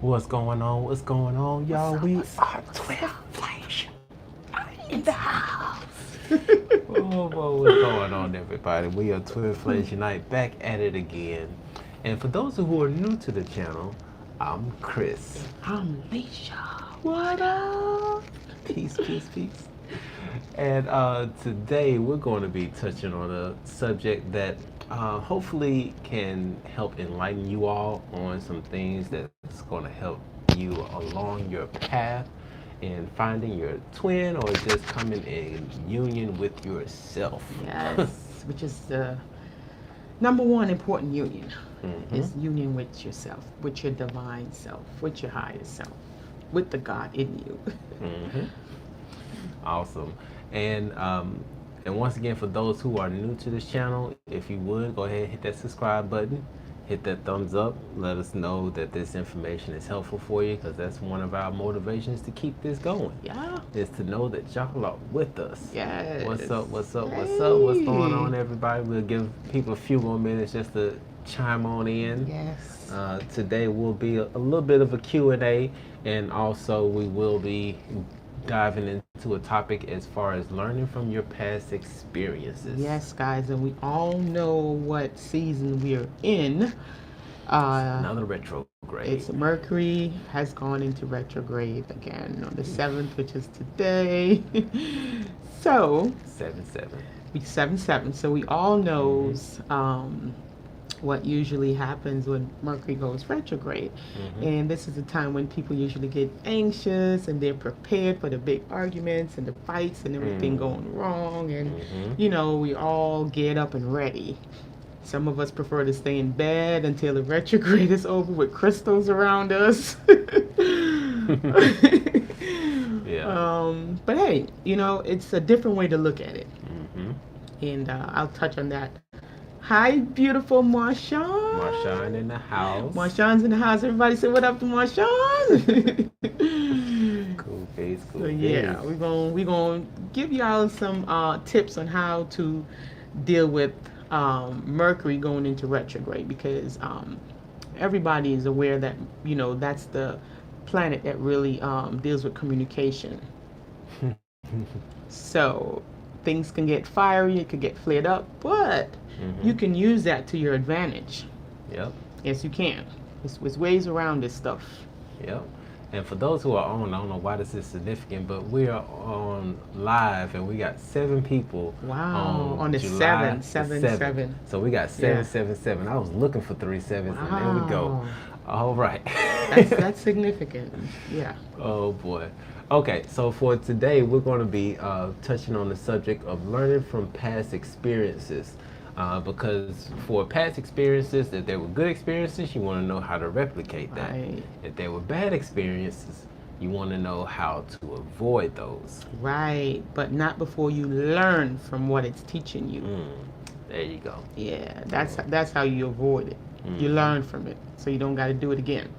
What's going on? What's going on, y'all? We are Twin Flames in the house. What's going on, everybody? We are Twin Flames Unite, back at it again. And for those who are new to the channel, I'm Chris. I'm Leisha. What up? Peace, peace, peace. And today we're going to be touching on a subject that hopefully can help enlighten you all on some things that's going to help you along your path in finding your twin or just coming in union with yourself. Yes, which is the number one important union. Is union with yourself, with your divine self, with your higher self, with the God in you. Awesome. And once again, for those who are new to this channel, if you would, go ahead and hit that subscribe button, hit that thumbs up, let us know that this information is helpful for you, because that's one of our motivations to keep this going. Yeah. Is to know that y'all are with us. Yes. What's up, what's up, what's up? What's going on, everybody? We'll give people a few more minutes just to chime on in. Yes. Today will be a little bit of a Q&A, and also we will be diving into a topic as far as learning from your past experiences. Yes, guys, and we all know what season we're in. Another retrograde. It's Mercury has gone into retrograde again on the 7th, which is today. So 7/7. 7/7. So we all knows what usually happens when Mercury goes retrograde. And this is a time when people usually get anxious and they're prepared for the big arguments and the fights and everything going wrong. And, you know, we all get up and ready. Some of us prefer to stay in bed until the retrograde is over with crystals around us. Yeah. But hey, you know, it's a different way to look at it. And I'll touch on that. Hi, beautiful Marshawn. Marshawn in the house. Marshawn's in the house. Everybody say what up to Marshawn. Cool face, cool So face. yeah, we're gonna give y'all some tips on how to deal with Mercury going into retrograde, because everybody is aware that, you know, that's the planet that really deals with communication. So things can get fiery, it could get flared up, but you can use that to your advantage. Yep. Yes, you can. There's ways around this stuff. Yep. And for those who are on, I don't know why this is significant, but we are on live and we got 7 people. Wow. On the July 7/7. So we got 777. I was looking for 3 sevens, and there we go. All right. That's significant. Yeah. Oh boy. Okay, so for today, we're going to be touching on the subject of learning from past experiences. Because for past experiences, if they were good experiences, you want to know how to replicate that. Right. If they were bad experiences, you want to know how to avoid those. Right. But not before you learn from what it's teaching you. There you go. Yeah. That's how you avoid it. You learn from it, so you don't got to do it again,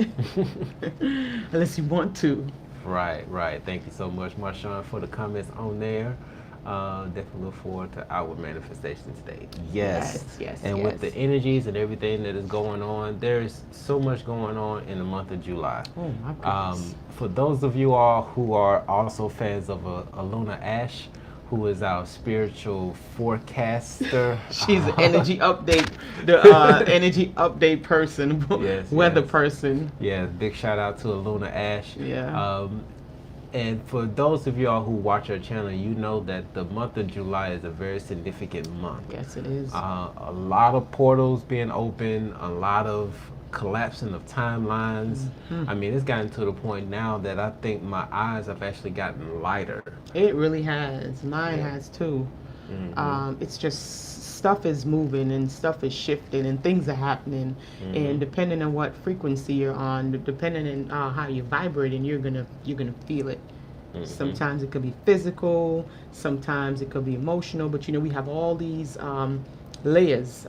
unless you want to. Right, right. Thank you so much, Marshawn, for the comments on there. Definitely look forward to our manifestation today. Yes. And with the energies and everything that is going on, there's so much going on in the month of July. Oh my goodness. For those of you all who are also fans of Aluna Ash, who is our spiritual forecaster. She's an energy update, the energy update person, weather person. Yeah, big shout out to Aluna Ash. Yeah. And for those of y'all who watch our channel, you know that the month of July is a very significant month. Yes, it is. A lot of portals being open, a lot of collapsing of timelines. I mean, it's gotten to the point now that I think my eyes have actually gotten lighter. It really has. Mine has too. It's just stuff is moving and stuff is shifting and things are happening. And depending on what frequency you're on, depending on how you're vibrating, you're gonna feel it. Sometimes it could be physical, sometimes it could be emotional, but you know, we have all these layers,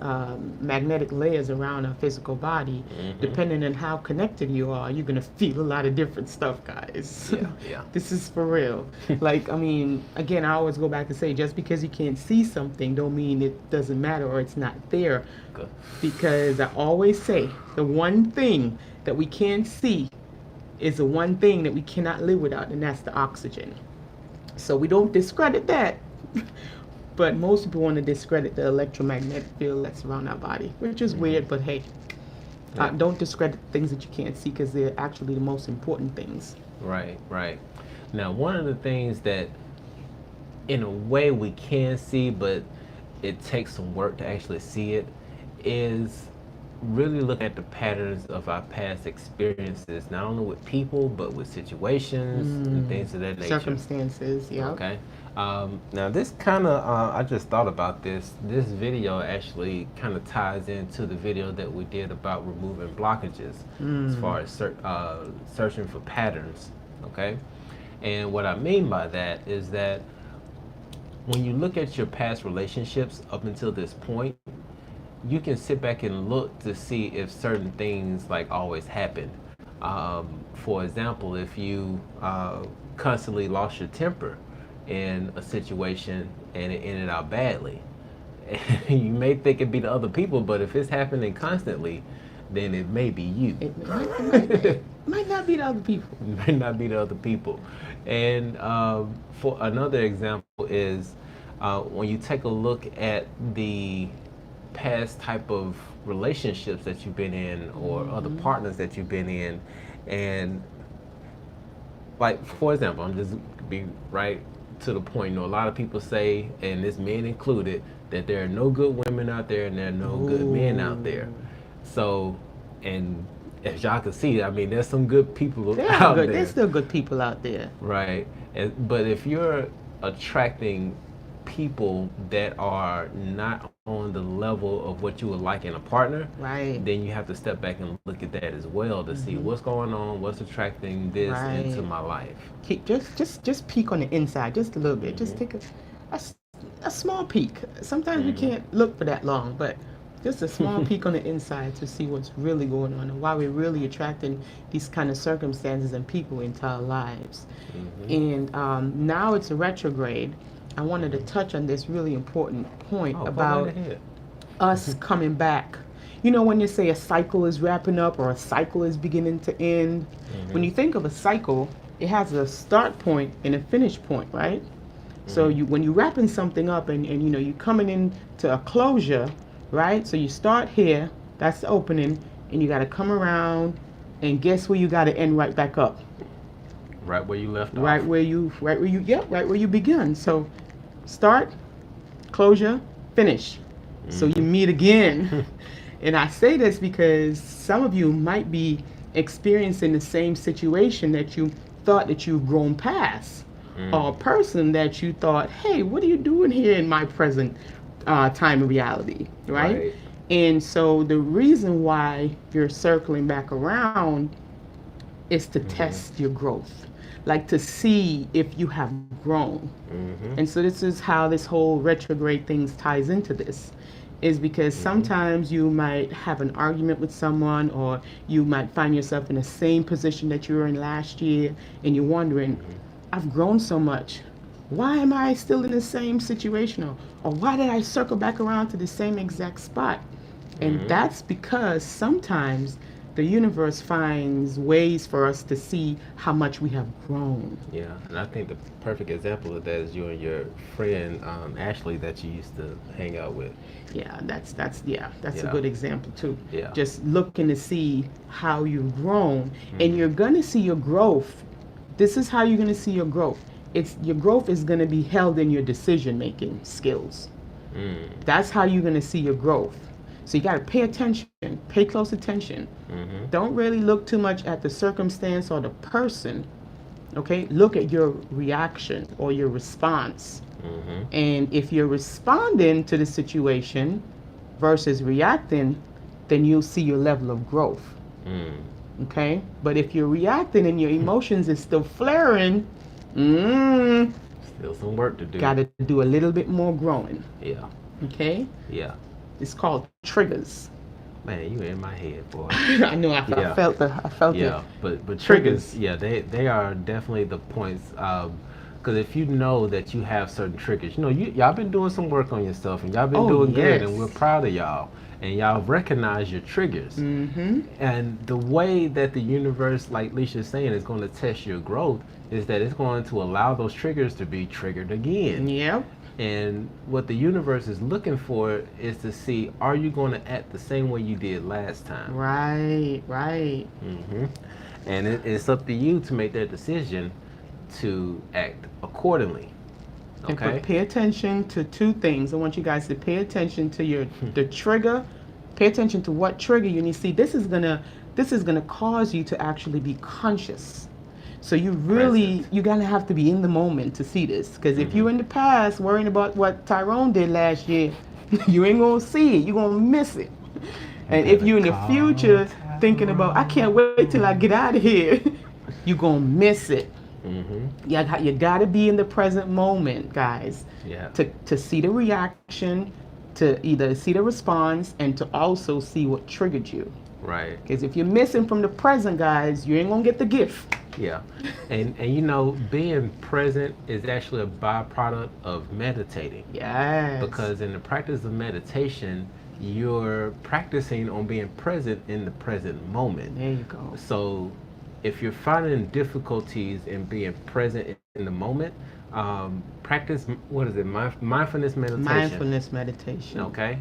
magnetic layers around our physical body. Depending on how connected you are, you're gonna feel a lot of different stuff, guys. Yeah. This is for real. Like, I mean, again, I always go back and say, just because you can't see something don't mean it doesn't matter or it's not there. Good. Because I always say, the one thing that we can't see is the one thing that we cannot live without, and that's the oxygen. So we don't discredit that. But most people want to discredit the electromagnetic field that's around our body, which is weird, but hey, don't discredit things that you can't see, because they're actually the most important things. Right, right. Now, one of the things that in a way we can see, but it takes some work to actually see it, is really looking at the patterns of our past experiences, not only with people, but with situations and things of that nature. Circumstances, yeah. Okay. Now this kind of, I just thought about this. This video actually kind of ties into the video that we did about removing blockages as far as searching for patterns. Okay. And what I mean by that is that when you look at your past relationships up until this point, you can sit back and look to see if certain things like always happened. For example, if you constantly lost your temper in a situation and it ended out badly, you may think it'd be the other people, but if it's happening constantly, then it may be you. It might not be the other people. It might not be the other people. And for another example is when you take a look at the past type of relationships that you've been in, or other partners that you've been in, and like, for example, I'm just be right to the point. You know, a lot of people say, and this men included, that there are no good women out there and there are no good men out there. So, and as y'all can see, I mean, there's some good people out there. There's still good people out there. Right. But if you're attracting people that are not on the level of what you would like in a partner, right, then you have to step back and look at that as well to see what's going on, what's attracting this into my life. Just peek on the inside just a little bit. Just take a small peek. Sometimes we can't look for that long, but just a small peek on the inside to see what's really going on and why we're really attracting these kind of circumstances and people into our lives. And now it's a retrograde. I wanted to touch on this really important point about us coming back. You know, when you say a cycle is wrapping up or a cycle is beginning to end, when you think of a cycle, it has a start point and a finish point, right? So when you're wrapping something up and you know, you're coming into a closure, right? So you start here, that's the opening, and you got to come around, and guess where you got to end right back up? Right where you left off. Right where you begun. So start, closure, finish. So you meet again. And I say this because some of you might be experiencing the same situation that you thought that you've grown past, or a person that you thought, hey, what are you doing here in my present time of reality, right? And so the reason why you're circling back around is to test your growth, like to see if you have grown. And so this is how this whole retrograde things ties into this, is because sometimes you might have an argument with someone, or you might find yourself in the same position that you were in last year, and you're wondering, I've grown so much. Why am I still in the same situation? Or why did I circle back around to the same exact spot? And that's because sometimes the universe finds ways for us to see how much we have grown. Yeah, and I think the perfect example of that is you and your friend Ashley that you used to hang out with. Yeah, that's a good example too. Yeah. Just looking to see how you've grown, and you're gonna see your growth. This is how you're gonna see your growth. Your growth is gonna be held in your decision-making skills. That's how you're gonna see your growth. So you gotta pay attention, pay close attention. Don't really look too much at the circumstance or the person, okay? Look at your reaction or your response. And if you're responding to the situation versus reacting, then you'll see your level of growth, okay? But if you're reacting and your emotions is still flaring, still some work to do. Gotta do a little bit more growing. Yeah. Okay? Yeah. It's called triggers. Man, you in my head, boy. I know. I felt it. Yeah, but triggers. Yeah, they are definitely the points. Because if you know that you have certain triggers, you know, y'all been doing some work on yourself, and y'all been doing good, and we're proud of y'all. and y'all recognize your triggers. Mm-hmm. And the way that the universe, like Leisha's saying, is going to test your growth is that it's going to allow those triggers to be triggered again. Yep. And what the universe is looking for is to see, are you going to act the same way you did last time? Right, right. And it's up to you to make that decision to act accordingly. Okay. And pay attention to two things. I want you guys to pay attention to the trigger. Pay attention to what trigger you need. See, this is gonna cause you to actually be conscious. So you gotta have to be in the moment to see this. Because if you're in the past worrying about what Tyrone did last year, you ain't gonna see it. You're gonna miss it. And if you're in the future thinking about, I can't wait till I get out of here, you're gonna miss it. You got to be in the present moment, guys, to see the reaction, to either see the response, and to also see what triggered you. Right. Because if you're missing from the present, guys, you ain't going to get the gift. Yeah. And you know, being present is actually a byproduct of meditating. Yes. Because in the practice of meditation, you're practicing on being present in the present moment. There you go. So if you're finding difficulties in being present in the moment, practice, what is it, mindfulness meditation. Mindfulness meditation. Okay.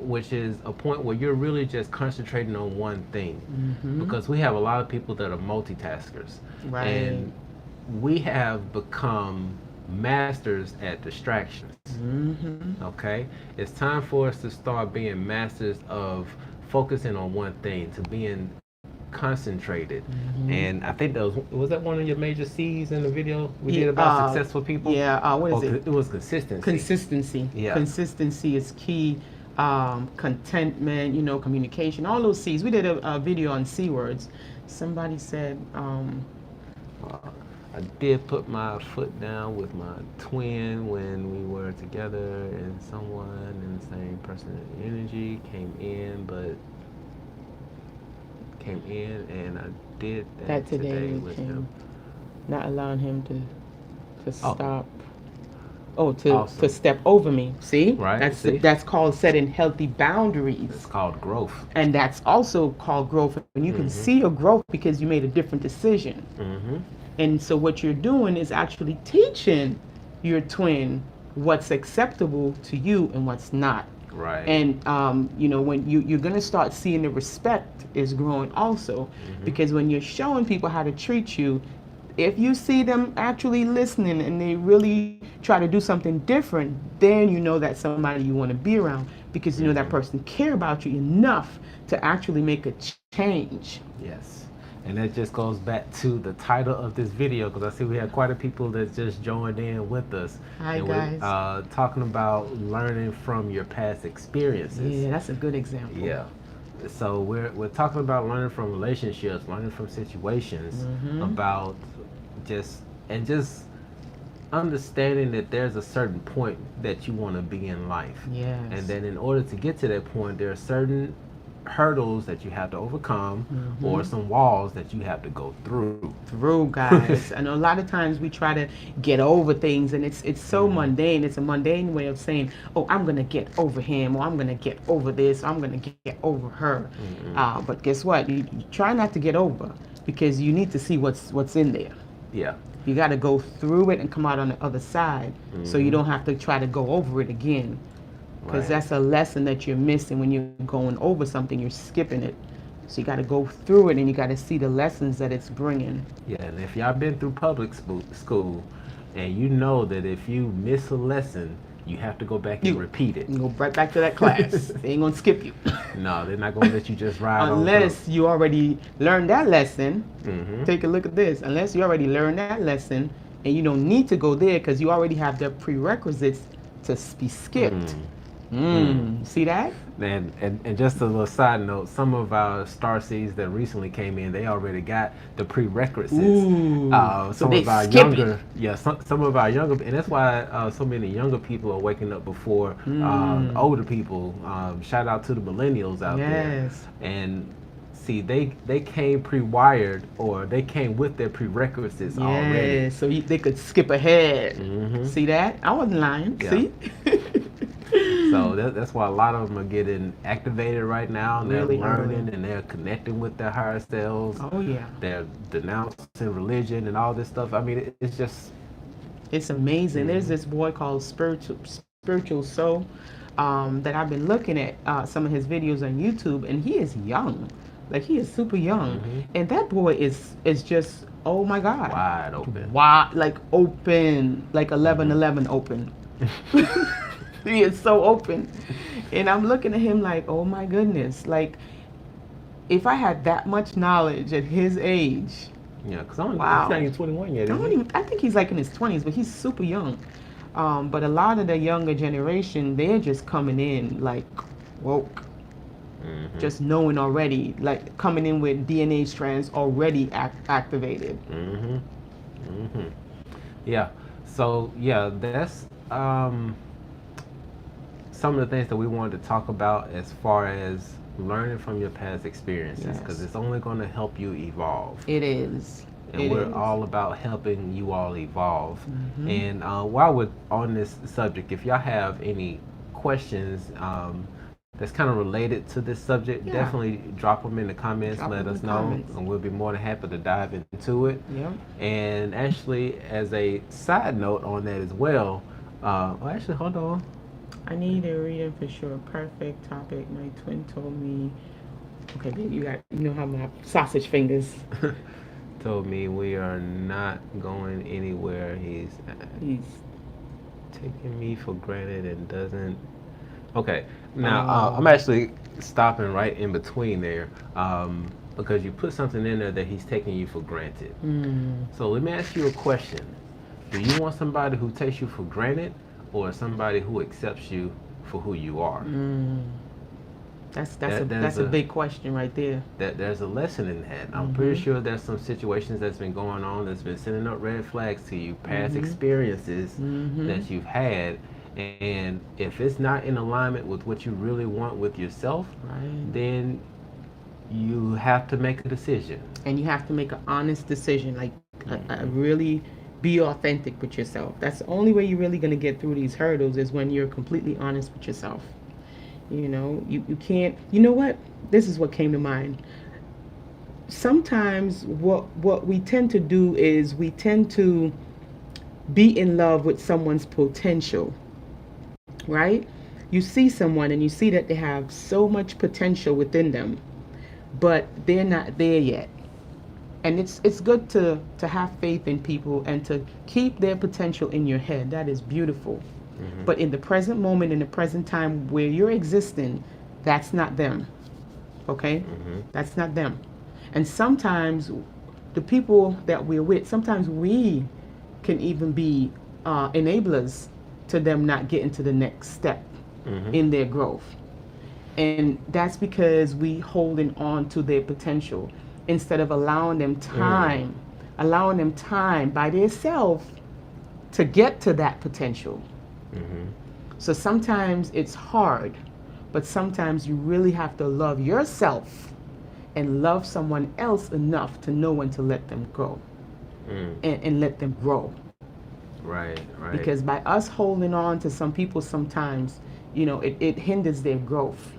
Which is a point where you're really just concentrating on one thing. Because we have a lot of people that are multitaskers. Right. And we have become masters at distractions. Okay. It's time for us to start being masters of focusing on one thing, to being concentrated. And I think that was that one of your major C's in the video we did about successful people? Yeah, what is it? It was consistency. Consistency. Yeah. Consistency is key. Contentment, communication, all those C's. We did a video on C words. Somebody said, I did put my foot down with my twin when we were together, and someone in the same person energy came in, and I did that today with him. Not allowing him to stop. To Awesome. step over me. See? Right. That's called setting healthy boundaries. It's called growth. And that's also called growth. And you can see your growth because you made a different decision. And so what you're doing is actually teaching your twin what's acceptable to you and what's not. Right. And when you're gonna start seeing the respect is growing also, because when you're showing people how to treat you, if you see them actually listening and they really try to do something different, then you know that's somebody you want to be around, because you know that person care about you enough to actually make a change. Yes. And that just goes back to the title of this video, because I see we have quite a people that just joined in with us. Hi, and guys. We're talking about learning from your past experiences. Yeah, that's a good example. Yeah. So we're talking about learning from relationships, learning from situations, about just understanding that there's a certain point that you want to be in life. Yes. And then in order to get to that point, there are certain hurdles that you have to overcome, or some walls that you have to go through. Guys. I know a lot of times we try to get over things, and it's so mundane. It's a mundane way of saying, oh, I'm gonna get over him, or I'm gonna get over this, or I'm gonna get over her. But guess what, you try not to get over, because you need to see what's in there. Yeah. You got to go through it and come out on the other side, so you don't have to try to go over it again. Because that's a lesson that you're missing when you're going over something. You're skipping it. So you got to go through it, and you got to see the lessons that it's bringing. Yeah, and if y'all been through public school, and you know that if you miss a lesson, you have to go back and repeat it. You go right back to that class. They ain't going to skip you. No, they're not going to let you just ride on Unless you already learned that lesson. Take a look at this. Unless you already learned that lesson, and you don't need to go there because you already have the prerequisites to be skipped. See that? And just a little side note, some of our star seeds that recently came in, they already got the prerequisites. So some they of our skip younger, some of our younger, and that's why so many younger people are waking up before older people. Shout out to the millennials out there. And see, they came pre-wired, or they came with their prerequisites already. So they could skip ahead. See that? I wasn't lying. Yeah. See? So that's why a lot of them are getting activated right now, and Really they're learning early. and they're connecting with their higher selves. Oh yeah. They're denouncing religion and all this stuff. I mean, it's just. It's amazing. There's Mhm. this boy called Spiritual Soul that I've been looking at some of his videos on YouTube, and he is young, like he is super young, Mhm. and that boy is just, oh my God, Wide open. wide, like open, like 11:11 open. He is so open, and I'm looking at him like, oh my goodness, like if I had that much knowledge at his age. Yeah, because he's Wow. not even 21 yet, I is don't he? even. I think he's like in his 20s, but he's super young. But a lot of the younger generation, they're just coming in like woke, Mhm. just knowing already, like coming in with DNA strands already activated. Mhm. Mhm. Yeah. So yeah, that's some of the things that we wanted to talk about as far as learning from your past experiences, because Yes. it's only going to help you evolve. It is. And It we're is. all about helping you all evolve. Mhm. And while we're on this subject, if y'all have any questions that's kind of related to this subject, Yeah. definitely drop them in the comments. Drop Let them in us the know, comments. and we'll be more than happy to dive into it. Yep. And actually, as a side note on that as well, well, actually, hold on. I need a reading for sure. Perfect topic. My twin told me. Okay, baby, you know how my sausage fingers. Told me we are not going anywhere. He's He's. taking me for granted and doesn't. Okay, now I'm Oh. actually stopping right in between there because you put something in there that he's taking you for granted. Mm. So let me ask you a question. Do you want somebody who takes you for granted or somebody who accepts you for who you are? Mm. That's There's a big question right there. there's a lesson in that. I'm pretty sure there's some situations that's been going on that's been sending up red flags to you, past experiences that you've had. And if it's not in alignment with what you really want with yourself, Right. then you have to make a decision. And you have to make an honest decision, like really be authentic with yourself. That's the only way you're really going to get through these hurdles is when you're completely honest with yourself. You know, you can't. You know what? This is what came to mind. Sometimes what we tend to do is we tend to be in love with someone's potential, right? You see someone and you see that they have so much potential within them, but they're not there yet. And it's good to have faith in people and to keep their potential in your head. That is beautiful. But in the present moment, in the present time where you're existing, that's not them. Okay? That's not them. And sometimes the people that we're with, sometimes we can even be enablers to them not getting to the next step in their growth. And that's because we holding on to their potential instead of allowing them time by themselves to get to that potential. So sometimes it's hard, but sometimes you really have to love yourself and love someone else enough to know when to let them go and let them grow. Right, right. Because by us holding on to some people sometimes, you know, it hinders their growth.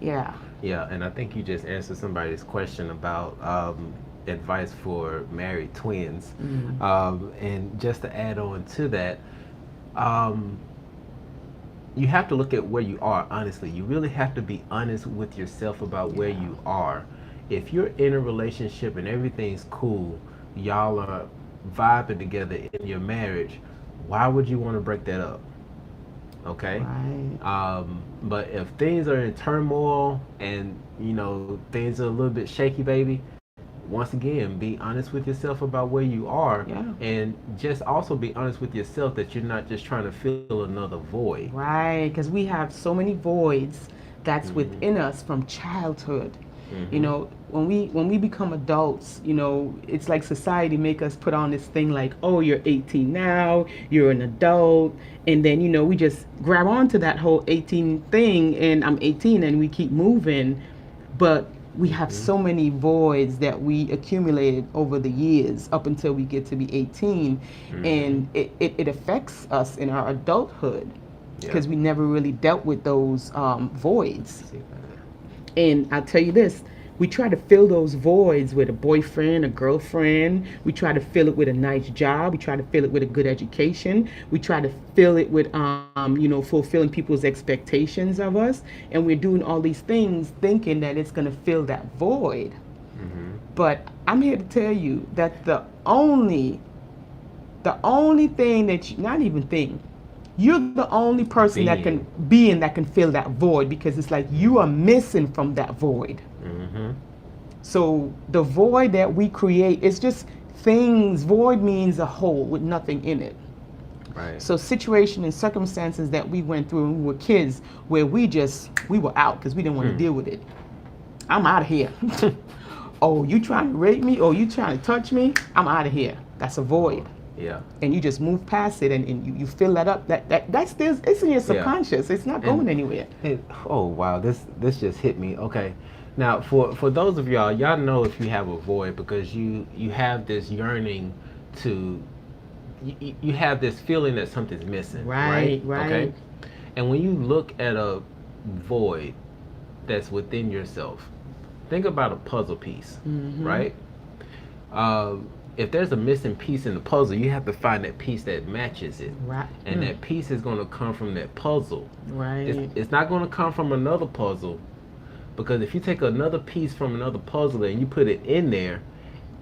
Yeah. Yeah, and I think you just answered somebody's question about advice for married twins. And just to add on to that, you have to look at where you are, honestly. You really have to be honest with yourself about where you are. If you're in a relationship and everything's cool, y'all are vibing together in your marriage, why would you want to break that up? Okay? Right. But if things are in turmoil and, you know, things are a little bit shaky, baby, once again, be honest with yourself about where you are, and just also be honest with yourself that you're not just trying to fill another void. Right, because we have so many voids that's within us from childhood. You know, when we become adults, you know, it's like society make us put on this thing like, oh, you're 18 now, you're an adult, and then, you know, we just grab onto that whole 18 thing, and I'm 18, and we keep moving, but we have so many voids that we accumulated over the years up until we get to be 18, and it affects us in our adulthood. because we never really dealt with those voids. And I'll tell you this, we try to fill those voids with a boyfriend, a girlfriend. We try to fill it with a nice job. We try to fill it with a good education. We try to fill it with, fulfilling people's expectations of us. And we're doing all these things thinking that it's going to fill that void. Mm-hmm. But I'm here to tell you that the only thing that not even thing, you're the only person that can fill that void, because it's like you are missing from that void. Mm-hmm. So the void that we create is just things. Void means a hole with nothing in it. Right. So situation and circumstances that we went through when we were kids, where we were out because we didn't want to deal with it. I'm out of here. Oh, you trying to rape me? Oh, you trying to touch me? I'm out of here. That's a void. Yeah. And you just move past it, and you fill that up. That's still, it's in your subconscious. It's not going anywhere. Oh wow, this just hit me. Okay. Now for those of y'all know if you have a void, because you have this yearning to you have this feeling that something's missing. Right. Okay. And when you look at a void that's within yourself, think about a puzzle piece, right? If there's a missing piece in the puzzle, you have to find that piece that matches it. Right. And that piece is going to come from that puzzle. Right. It's not going to come from another puzzle, because if you take another piece from another puzzle and you put it in there,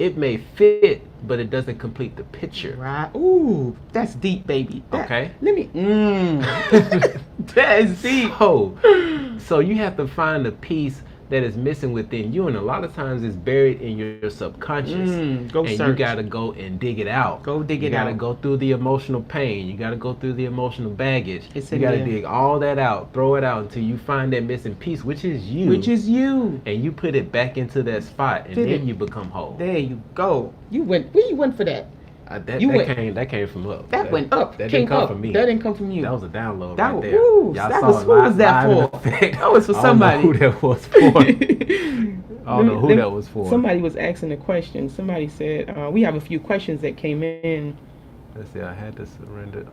it may fit, but it doesn't complete the picture. Right. Ooh, that's deep, baby. Okay. Let me. That is deep. So you have to find a piece that is missing within you, and a lot of times it's buried in your subconscious. You gotta go and dig it out. You gotta go through the emotional pain. You gotta go through the emotional baggage. You gotta dig all that out, throw it out until you find that missing piece, which is you. And you put it back into that spot, and then you become whole. There you go. You went. Where you went for that? That came from up. That went up. That didn't come from me. That didn't come from you. That was a download that right there. Who was that for? That was for somebody. I don't know who that was for. I don't know who that was for. Somebody was asking a question. Somebody said, we have a few questions that came in. Let's see, I had to surrender.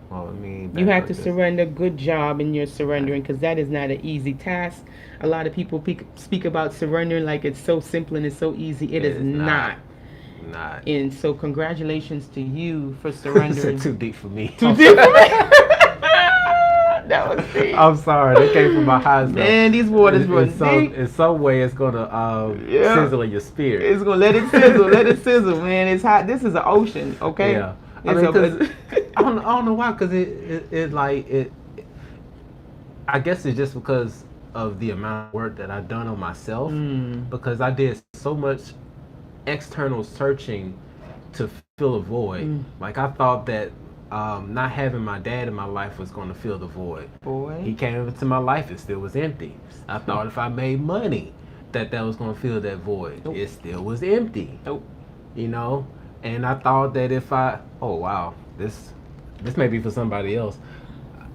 You had to surrender. Good job in your surrendering, because that is not an easy task. A lot of people speak about surrendering like it's so simple and it's so easy. It is not. And so congratulations to you for surrendering. Too deep for me. Too deep for me. That was deep. I'm sorry, that came from my heart. Man, these waters run deep. In some way, it's gonna sizzle in your spirit. It's gonna let it sizzle. Let it sizzle, man. It's hot. This is an ocean, okay? Yeah. I don't know why, because I guess it's just because of the amount of work that I've done on myself, because I did so much external searching to fill a void. Like I thought that not having my dad in my life was going to fill the void. Boy, he came into my life, it still was empty. I thought if I made money that was going to fill that void. Nope. It still was empty. Nope. You know, and I thought that if I this may be for somebody else.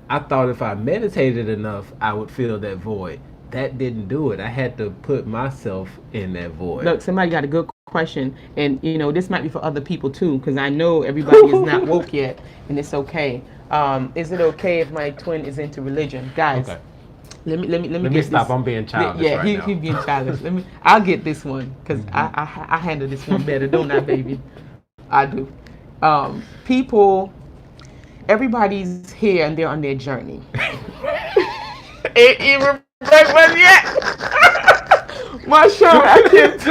I thought if I meditated enough, I would fill that void. That didn't do it. I had to put myself in that void. Look, somebody got a good question, and this might be for other people too, because I know everybody is not woke yet, and it's okay. Is it okay if my twin is into religion, guys? Okay. Let me stop. This. I'm being childish. Yeah, he's being childish. I'll get this one, because I handle this one better, don't I, baby? I do. Everybody's here and they're on their journey. Ain't even breakfast yet. My show, I can't.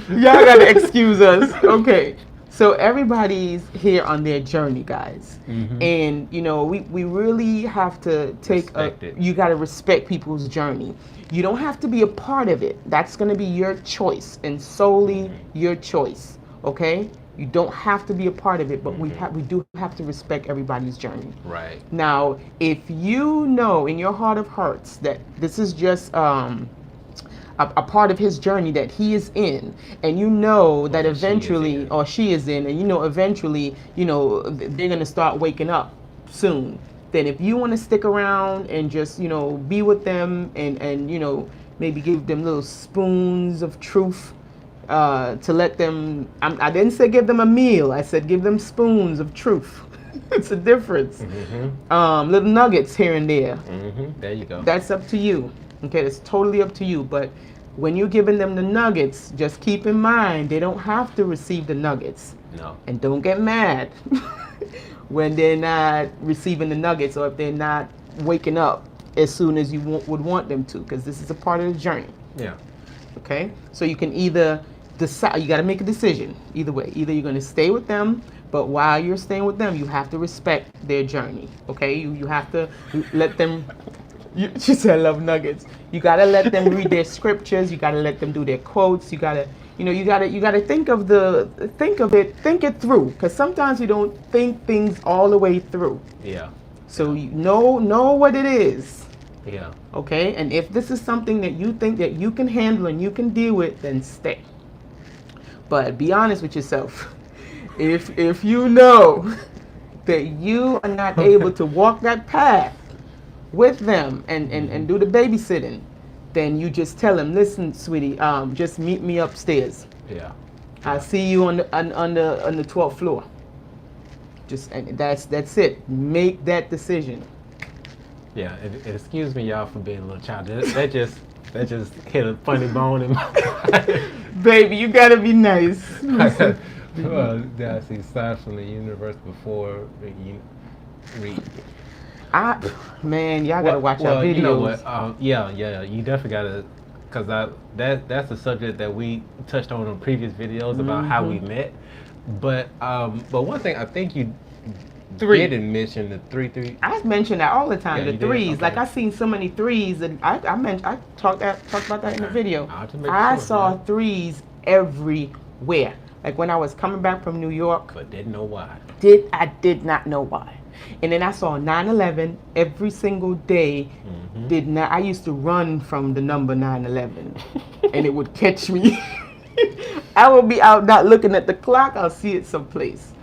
Y'all gotta excuse us. Okay. So everybody's here on their journey, guys. And we really have to take you gotta respect people's journey. You don't have to be a part of it. That's gonna be your choice and solely your choice. Okay? You don't have to be a part of it, but we do have to respect everybody's journey. Right. Now, if you know in your heart of hearts that this is just a part of his journey that he is in, and that eventually, or she is in, and eventually, they're gonna start waking up soon. Then if you want to stick around and just be with them and maybe give them little spoons of truth. To let them, I didn't say give them a meal. I said give them spoons of truth. It's a difference. Little nuggets here and there. There you go. That's up to you. Okay, that's totally up to you. But when you're giving them the nuggets, just keep in mind they don't have to receive the nuggets. No. And don't get mad when they're not receiving the nuggets or if they're not waking up as soon as you would want them to, because this is a part of the journey. Yeah. Okay, so you can either decide, you got to make a decision either way. Either you're going to stay with them, but while you're staying with them, you have to respect their journey. Okay, you have to let them. She said, "I love nuggets." You got to let them read their scriptures. You got to let them do their quotes. You got to, you got to think of it through, because sometimes we don't think things all the way through. Yeah. So you know what it is. Yeah. Okay, and if this is something that you think that you can handle and you can deal with, then stay. But be honest with yourself. If you know that you are not able to walk that path with them and do the babysitting, then you just tell them, listen, sweetie, just meet me upstairs. Yeah. I'll see you on the 12th floor. And that's it. Make that decision. Yeah, excuse me, y'all, for being a little childish. That just hit a funny bone in my Baby, you gotta be nice. Well, I see signs from the universe before you read. Man, y'all gotta watch our videos. You know what? Yeah, you definitely gotta, because that's a subject that we touched on in previous videos about how we met. But one thing I think you didn't mention the 3-3. I mention that all the time. Yeah, the threes, okay. Like I seen so many threes, and I talked about that in the video. I saw threes everywhere. Like when I was coming back from New York, but didn't know why. I did not know why. And then I saw 9/11 every single day. I used to run from the number 9/11, and it would catch me. I would be out not looking at the clock. I'll see it someplace.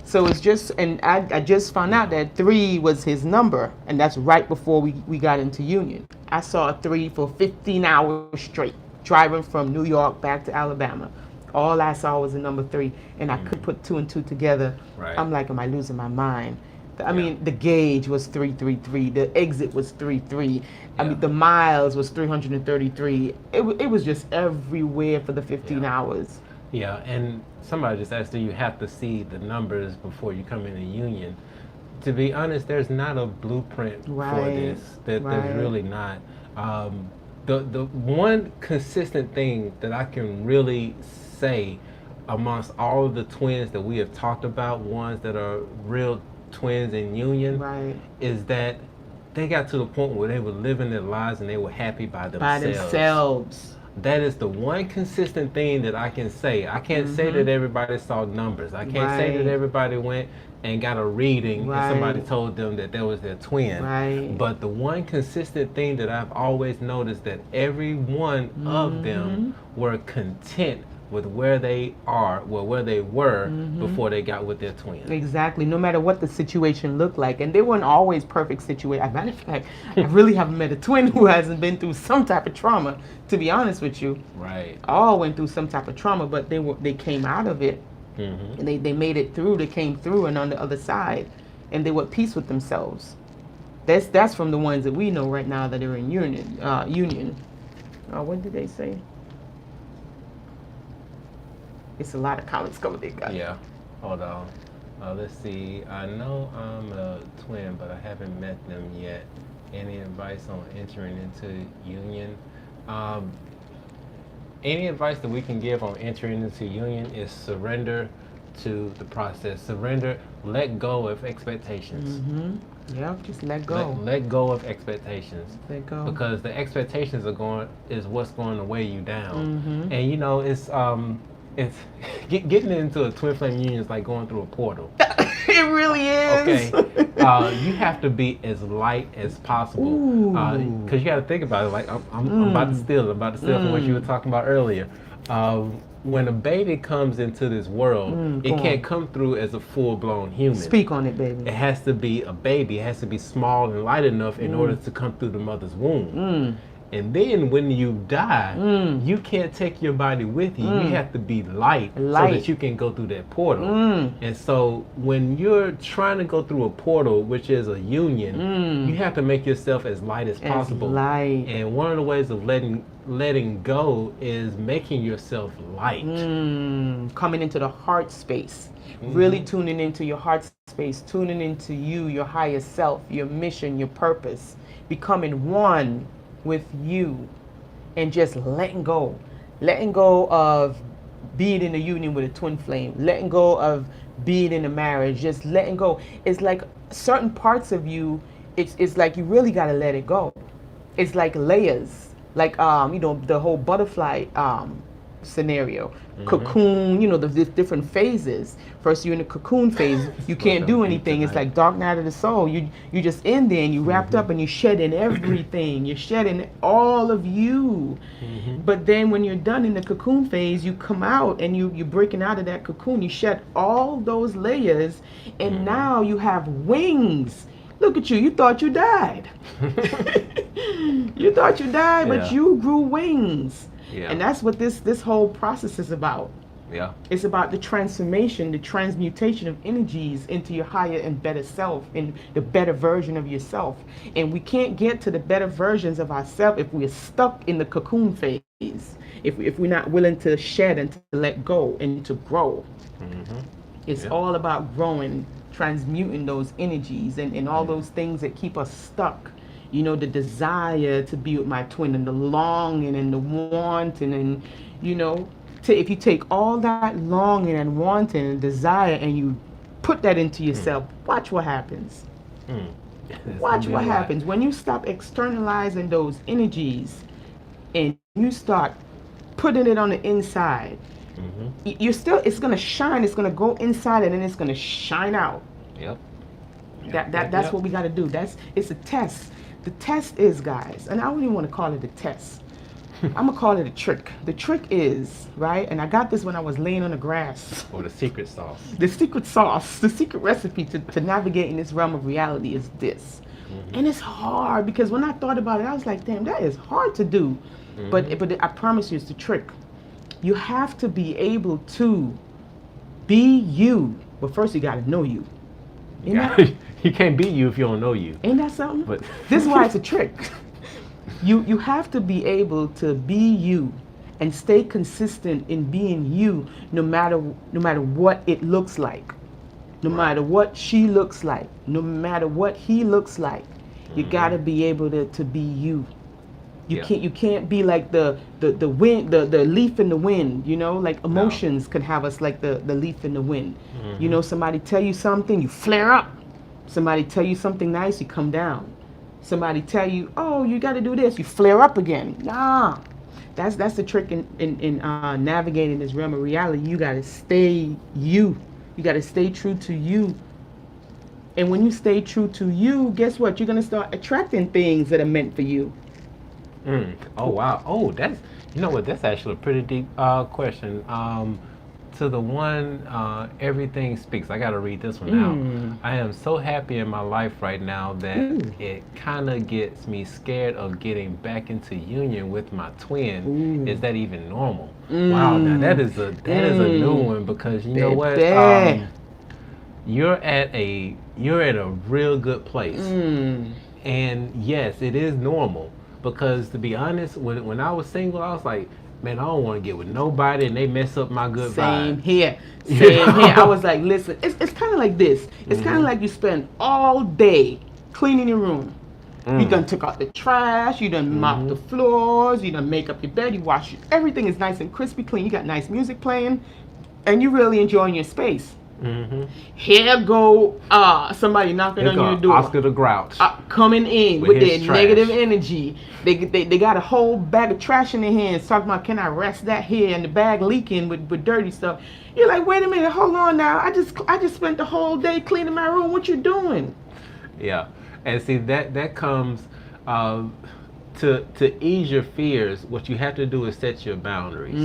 So it's just, and I just found out that 3 was his number, and that's right before we got into Union. I saw a 3 for 15 hours straight, driving from New York back to Alabama. All I saw was the number 3, and I could put 2 and 2 together. Right. I'm like, am I losing my mind? I mean, the gauge was 333, the exit was 33. I mean, the miles was 333. It was just everywhere for the 15 hours. Yeah, and somebody just asked, do you have to see the numbers before you come in a union? To be honest, there's not a blueprint for this. There's really not. The one consistent thing that I can really say amongst all of the twins that we have talked about, ones that are real twins in union, is that they got to the point where they were living their lives and they were happy by themselves. That is the one consistent thing that I can say. I can't say that everybody saw numbers. I can't say that everybody went and got a reading and somebody told them that that was their twin. But the one consistent thing that I've always noticed, that every one of them were content with where they are, well, where they were before they got with their twin. Exactly, no matter what the situation looked like. And they weren't always perfect situations. As a matter of fact, I really haven't met a twin who hasn't been through some type of trauma, to be honest with you. Right. All went through some type of trauma, but they came out of it. And they made it through, they came through and on the other side. And they were at peace with themselves. That's from the ones that we know right now that are in union. What did they say? It's a lot of comments coming in, guys. Yeah, hold on. Let's see. I know I'm a twin, but I haven't met them yet. Any advice on entering into union? Any advice that we can give on entering into union is surrender to the process. Surrender, let go of expectations. Yeah, just let go. Let go of expectations. Let go. Because the expectations is what's going to weigh you down. And you know, it's getting into a twin flame union is like going through a portal. It really is. Okay. You have to be as light as possible. Because you got to think about it. Like I'm about to steal it. I'm about to steal from what you were talking about earlier. When a baby comes into this world, it can't come through as a full-blown human. Speak on it, baby. It has to be a baby. It has to be small and light enough in order to come through the mother's womb. And then when you die, you can't take your body with you. You have to be light so that you can go through that portal. And so when you're trying to go through a portal, which is a union, you have to make yourself as light as possible. And one of the ways of letting go is making yourself light. Coming into the heart space. Really tuning into your heart space, tuning into you, your higher self, your mission, your purpose, becoming one with you, and just letting go of being in a union with a twin flame, letting go of being in a marriage, just letting go. It's like certain parts of you, it's like you really got to let it go. It's like layers, like the whole butterfly scenario, cocoon, the different phases. First you're in the cocoon phase, you can't do anything. It's like dark night of the soul. You just in there and you wrapped up and you're shedding everything. You're shedding all of you. But then when you're done in the cocoon phase, you come out and you're breaking out of that cocoon. You shed all those layers, and now you have wings. Look at you. You thought you died. You thought you died, but you grew wings. And that's what this whole process is about. It's about the transformation, the transmutation of energies into your higher and better self, and the better version of yourself. And we can't get to the better versions of ourselves if we're stuck in the cocoon phase, if we're not willing to shed and to let go and to grow. It's all about growing, transmuting those energies and all those things that keep us stuck. The desire to be with my twin, and the longing and the wanting, and if you take all that longing and wanting and desire and you put that into yourself, watch what happens. Watch what happens when you stop externalizing those energies and you start putting it on the inside. It's going to shine. It's going to go inside and then it's going to shine out. That's what we got to do. It's a test. The test is, guys, and I don't even want to call it a test. I'm going to call it a trick. The trick is, right, and I got this when I was laying on the grass. Or the secret sauce. The secret sauce, the secret recipe to navigate in this realm of reality is this. And it's hard, because when I thought about it, I was like, damn, that is hard to do. But I promise you, it's the trick. You have to be able to be you. But first, you got to know you. You can't be you if you don't know you. Ain't that something? But this is why it's a trick. You have to be able to be you and stay consistent in being you, no matter what it looks like, no matter what she looks like, no matter what he looks like. You got to be able to be you. You can't be like the wind, the leaf in the wind. Like emotions can have us like the leaf in the wind. Somebody tell you something, you flare up. Somebody tell you something nice, you come down. Somebody tell you, oh, you got to do this, you flare up again. Nah, that's the trick in navigating this realm of reality. You got to stay you. You got to stay true to you. And when you stay true to you, guess what? You're gonna start attracting things that are meant for you. Oh wow. Oh, that's actually a pretty deep question. To the one, everything speaks. I got to read this one out. I am so happy in my life right now that it kind of gets me scared of getting back into union with my twin. Is that even normal? Wow, now that is a new one, because you know what? You're at a real good place. And yes, it is normal, because to be honest, when I was single, I was like, man, I don't want to get with nobody, and they mess up my good vibe. Same here. I was like, listen, it's kind of like this. It's kind of like you spend all day cleaning your room. You done took out the trash, you done mopped the floors, you done make up your bed, you wash everything is nice and crispy clean, you got nice music playing, and you really enjoying your space. Here go somebody knocking on your door. Oscar the Grouch. Coming in with their negative energy. They got a whole bag of trash in their hands, talking about, can I rest that here, and the bag leaking with dirty stuff. You're like, wait a minute, hold on now. I just spent the whole day cleaning my room. What you doing? Yeah, and see that comes to ease your fears. What you have to do is set your boundaries.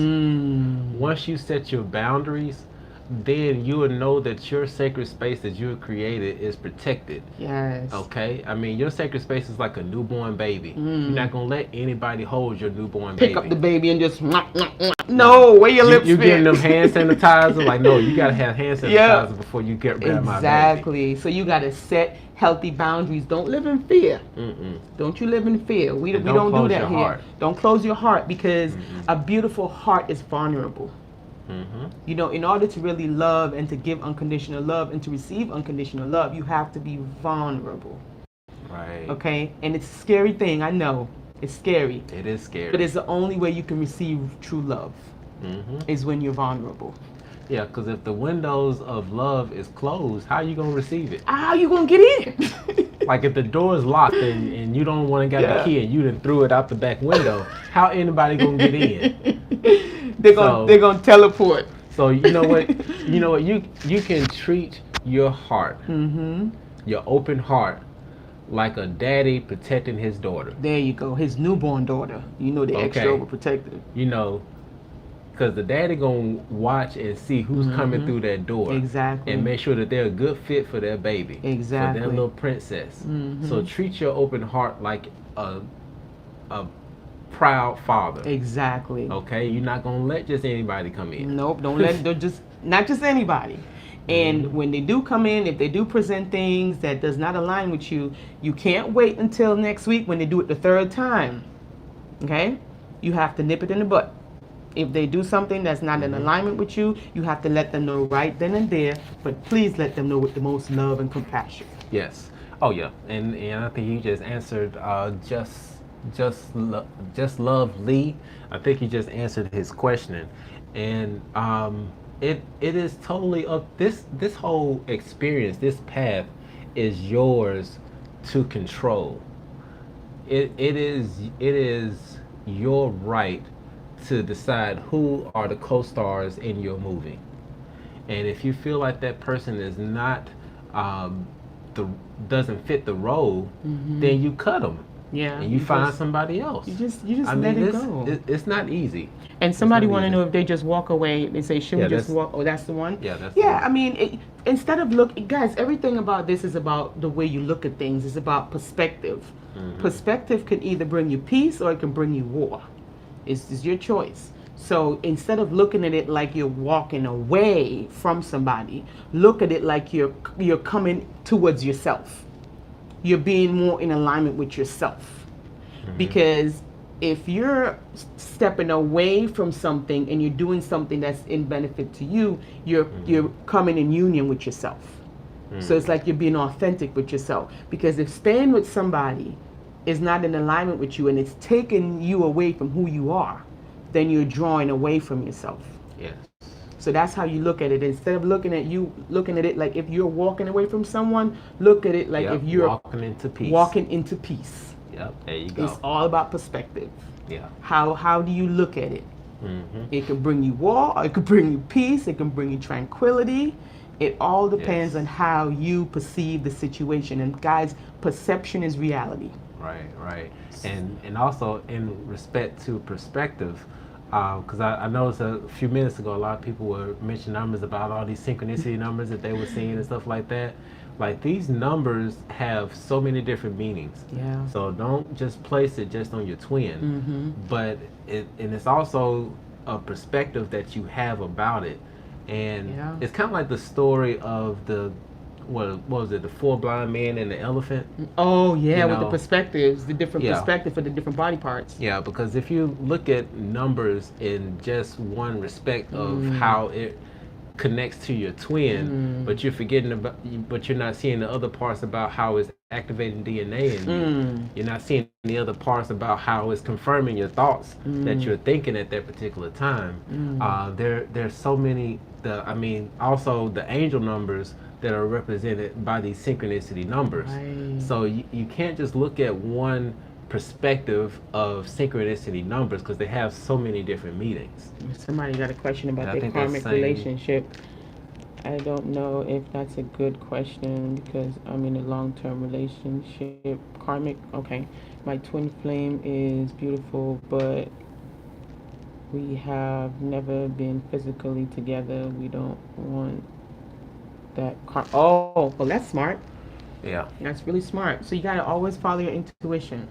Once you set your boundaries, then you will know that your sacred space that you have created is protected. Yes. Okay? I mean, your sacred space is like a newborn baby. You're not going to let anybody hold your newborn baby. Pick up the baby and just... No, where your lips You giving fit? them hand sanitizer? Like, no, you got to have hand sanitizer before you grab my baby. Exactly. So you got to set healthy boundaries. Don't live in fear. Don't you live in fear. We don't do that here. Heart. Don't close your heart, because a beautiful heart is vulnerable. You know, in order to really love and to give unconditional love and to receive unconditional love, you have to be vulnerable. Right. Okay? And it's a scary thing, I know. It's scary. It is scary. But it's the only way you can receive true love, is when you're vulnerable. Yeah, because if the windows of love is closed, how are you going to receive it? How you going to get in? Like if the door is locked and you don't want to get the key and you done threw it out the back window, how anybody going to get in? They're gonna teleport. So you know what? You can treat your heart, your open heart, like a daddy protecting his daughter. There you go, his newborn daughter. You know, the extra overprotective. You know, because the daddy gonna watch and see who's coming through that door. Exactly. And make sure that they're a good fit for their baby. Exactly. For their little princess. So treat your open heart like a proud father. Exactly. Okay, you're not gonna let just anybody come in. Nope, don't let not just anybody. And when they do come in, if they do present things that does not align with you, you can't wait until next week when they do it the third time. Okay, you have to nip it in the butt. If they do something that's not in alignment with you, you have to let them know right then and there. But please let them know with the most love and compassion. Yes. Oh yeah, and I think you just answered just love Lee. I think he just answered his question, and it is totally up. This whole experience, this path, is yours to control. It is your right to decide who are the co-stars in your movie, and if you feel like that person is not doesn't fit the role, then you cut them. Yeah, and you find somebody else. You just let it go. It's not easy. And somebody want to know if they just walk away. They say, should we just walk? Oh, that's the one? Yeah, that's I mean, instead of guys, everything about this is about the way you look at things. It's about perspective. Perspective can either bring you peace or it can bring you war. It's your choice. So instead of looking at it like you're walking away from somebody, look at it like you're coming towards yourself. You're being more in alignment with yourself. Because if you're stepping away from something and you're doing something that's in benefit to you, you're coming in union with yourself. So it's like you're being authentic with yourself. Because if staying with somebody is not in alignment with you and it's taking you away from who you are, then you're drawing away from yourself. Yes. So that's how you look at it. Instead of looking at it like if you're walking away from someone, look at it like if you're walking into peace. Walking into peace. Yep, there you go. It's all about perspective. Yeah. How do you look at it? It can bring you war, or it can bring you peace, it can bring you tranquility. It all depends on how you perceive the situation. And guys, perception is reality. Right. And also in respect to perspective, because I noticed a few minutes ago, a lot of people were mentioning numbers about all these synchronicity numbers that they were seeing and stuff like that. Like these numbers have so many different meanings. Yeah. So don't just place it just on your twin, but it's also a perspective that you have about it. And it's kind of like the story of what was it, the 4 blind men and the elephant? Oh yeah, with the perspectives, the different perspective for the different body parts. Yeah, because if you look at numbers in just one respect of how it connects to your twin, but you're forgetting about, but you're not seeing the other parts about how it's activating DNA in you. You're not seeing the other parts about how it's confirming your thoughts that you're thinking at that particular time. There's so many. Also the angel numbers that are represented by these synchronicity numbers. Right. So you can't just look at one perspective of synchronicity numbers because they have so many different meanings. Somebody got a question about their karmic relationship. I don't know if that's a good question because I'm in a long-term relationship. Karmic, okay. My twin flame is beautiful, but We have never been physically together. We don't want that. Oh, well, that's smart. Yeah. That's really smart. So you gotta always follow your intuition.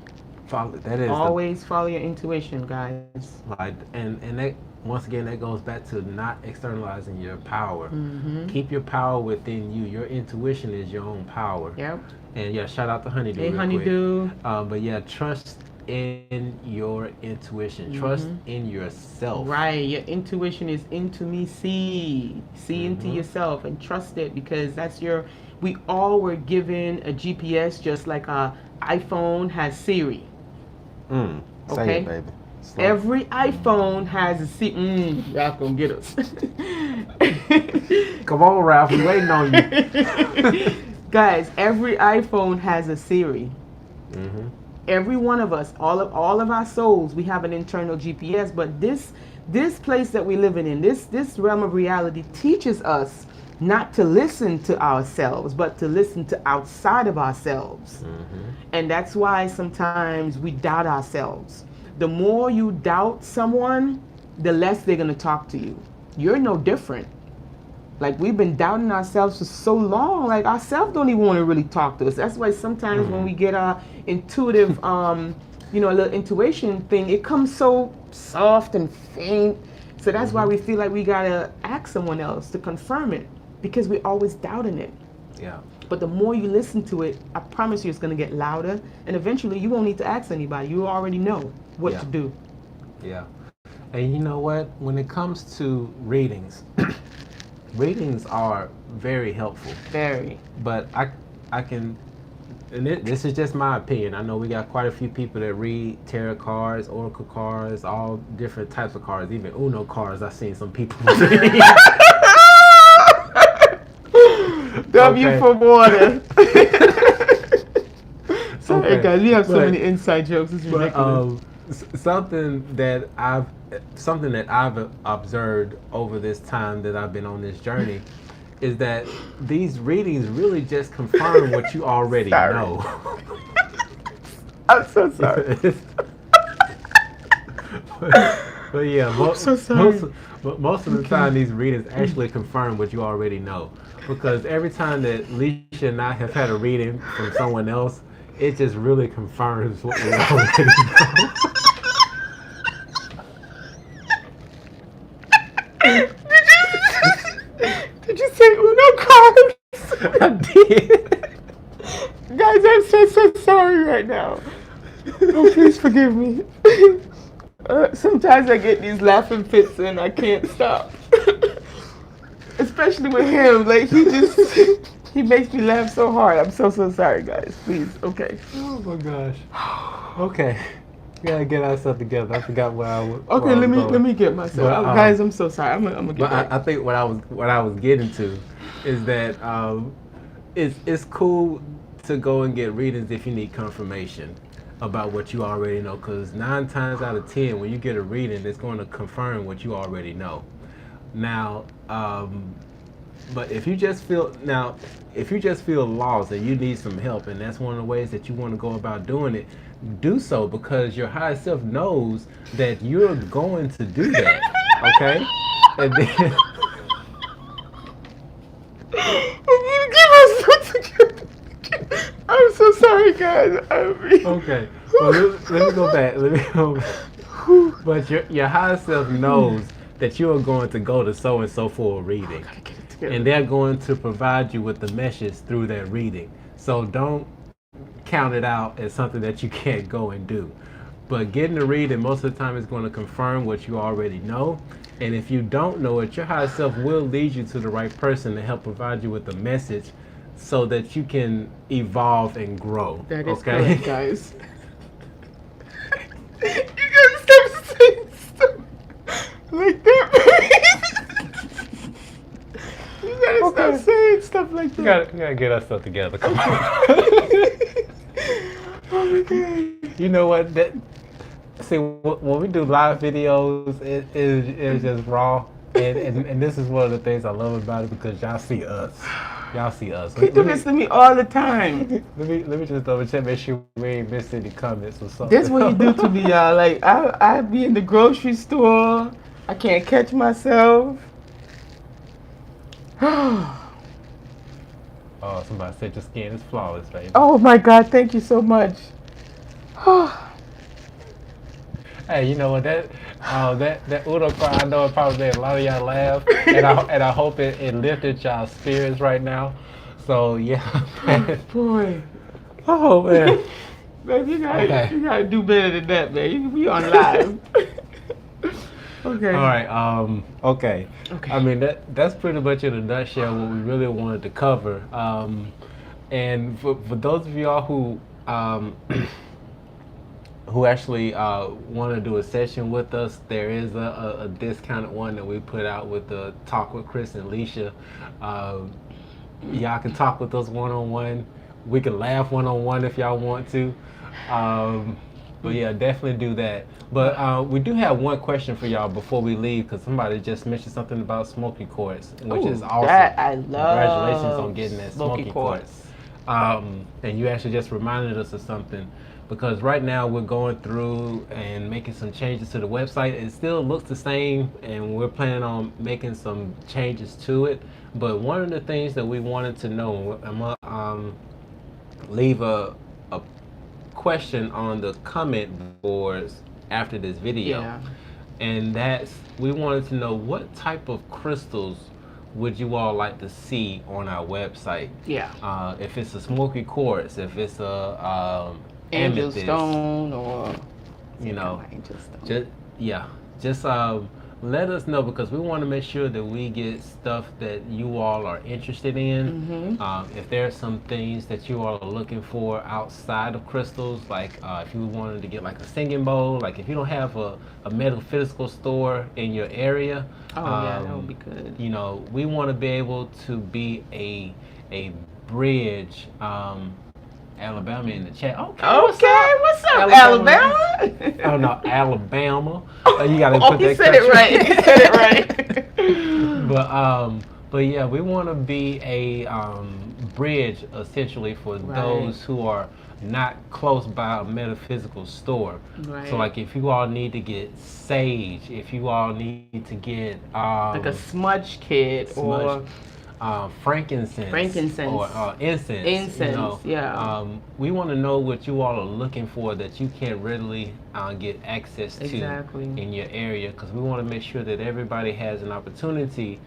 That is always follow your intuition, guys. like, and that, once again, that goes back to not externalizing your power. Mm-hmm. Keep your power within you. Your intuition is your own power. Yep. And yeah, shout out to Honeydew. Hey, real Honeydew. Quick. But yeah, trust in your intuition. Trust in yourself. Right. Your intuition is into me. See into yourself and trust it, because that's your. We all were given a GPS, just like a iPhone has Siri. Say Okay. it, baby. Slow. Every iPhone has a Siri. Y'all gonna get us. Come on, Ralph. We waiting on you. Guys, every iPhone has a Siri. Every one of us, all of our souls, we have an internal GPS. But this place that we live in this realm of reality teaches us not to listen to ourselves, but to listen to outside of ourselves. And that's why sometimes we doubt ourselves. The more you doubt someone, the less they're going to talk to you. You're no different. Like, we've been doubting ourselves for so long. Like, ourselves don't even want to really talk to us. That's why sometimes when we get our intuitive, a little intuition thing, it comes so soft and faint. So that's why we feel like we got to ask someone else to confirm it, because we're always doubting it. Yeah. But the more you listen to it, I promise you it's going to get louder. And eventually you won't need to ask anybody. You already know what to do. Yeah. And you know what? When it comes to readings, readings are very helpful. Very. But I can, and this is just my opinion. I know we got quite a few people that read tarot cards, oracle cards, all different types of cards, even Uno cards. I've seen some people read. W for water. Sorry, guys, we have so many inside jokes. It's ridiculous. Something that I've observed over this time that I've been on this journey is that these readings really just confirm what you already know. I'm so sorry. But yeah, most of the time these readings actually confirm what you already know. Because every time that Leisha and I have had a reading from someone else, it just really confirms what we already know. Did you say Uno cards? I did. Guys, I'm so sorry right now. Oh, please forgive me. Sometimes I get these laughing fits and I can't stop. Especially with him, like he makes me laugh so hard. I'm so sorry, guys. Please, okay. Oh my gosh. Okay, we gotta get ourselves together. I forgot where I was. Okay, let me get myself. But, guys, I'm so sorry. I'm gonna get back. I think what I was getting to is that it's cool to go and get readings if you need confirmation about what you already know. Because 9 times out of 10, when you get a reading, it's going to confirm what you already know. Now, but if you just feel lost and you need some help, and that's one of the ways that you want to go about doing it, do so, because your higher self knows that you're going to do that. Okay, and then I'm so sorry, guys. Okay, well, let me go back. But your higher self knows that you are going to go to so and so for a reading, and they're going to provide you with the message through that reading. So don't count it out as something that you can't go and do. But getting the reading most of the time is going to confirm what you already know. And if you don't know it, your higher self will lead you to the right person to help provide you with the message so that you can evolve and grow. That is okay? correct, guys. You gotta stop saying stuff like that. You gotta stop saying stuff like that. We gotta get ourselves together. Come on. Oh my God. You know what? See, when we do live videos, it's just raw, and this is one of the things I love about it, because y'all see us, Y'all see us. He do this to me all the time. Let me just double check, make sure we ain't missed any comments or something. This what he do to me, y'all. Like I be in the grocery store, I can't catch myself. Oh, somebody said your skin is flawless, baby. Oh my God, thank you so much. Hey, you know what, that Uno cry, I know it probably made a lot of y'all laugh, and I hope it lifted y'all's spirits right now. So yeah. Boy. Oh man. Baby, you gotta do better than that, man. You can be on live. Okay. All right. Okay. I mean that's pretty much in a nutshell what we really wanted to cover. And for those of y'all who actually want to do a session with us, there is a discounted one that we put out with the Talk with Chris and Alicia. Y'all can talk with us one-on-one. We can laugh one-on-one if y'all want to. But yeah, definitely do that. But we do have one question for y'all before we leave, because somebody just mentioned something about smoky quartz, which is awesome. That I love. Congratulations on getting that smoky quartz. And you actually just reminded us of something, because right now we're going through and making some changes to the website. It still looks the same, and we're planning on making some changes to it. But one of the things that we wanted to know, I'm gonna leave a question on the comment boards after this video. Yeah. And we wanted to know what type of crystals would you all like to see on our website. Yeah. If it's a smoky quartz, if it's a angel amethyst, stone, or you know, angel stone. Just let us know, because we want to make sure that we get stuff that you all are interested in. If there are some things that you all are looking for outside of crystals, like if you wanted to get like a singing bowl, like if you don't have a metaphysical store in your area, yeah, that would be good. You know, we want to be able to be a bridge. Alabama in the chat. Okay, what's up, Alabama? Oh no, Alabama. You gotta put that. He said it right. He said it right. But yeah, we want to be a bridge essentially for those who are not close by a metaphysical store. Right. So like if you all need to get sage, if you all need to get like a smudge kit or frankincense or incense. You know, yeah. We want to know what you all are looking for that you can't readily get access to in your area, because we want to make sure that everybody has an opportunity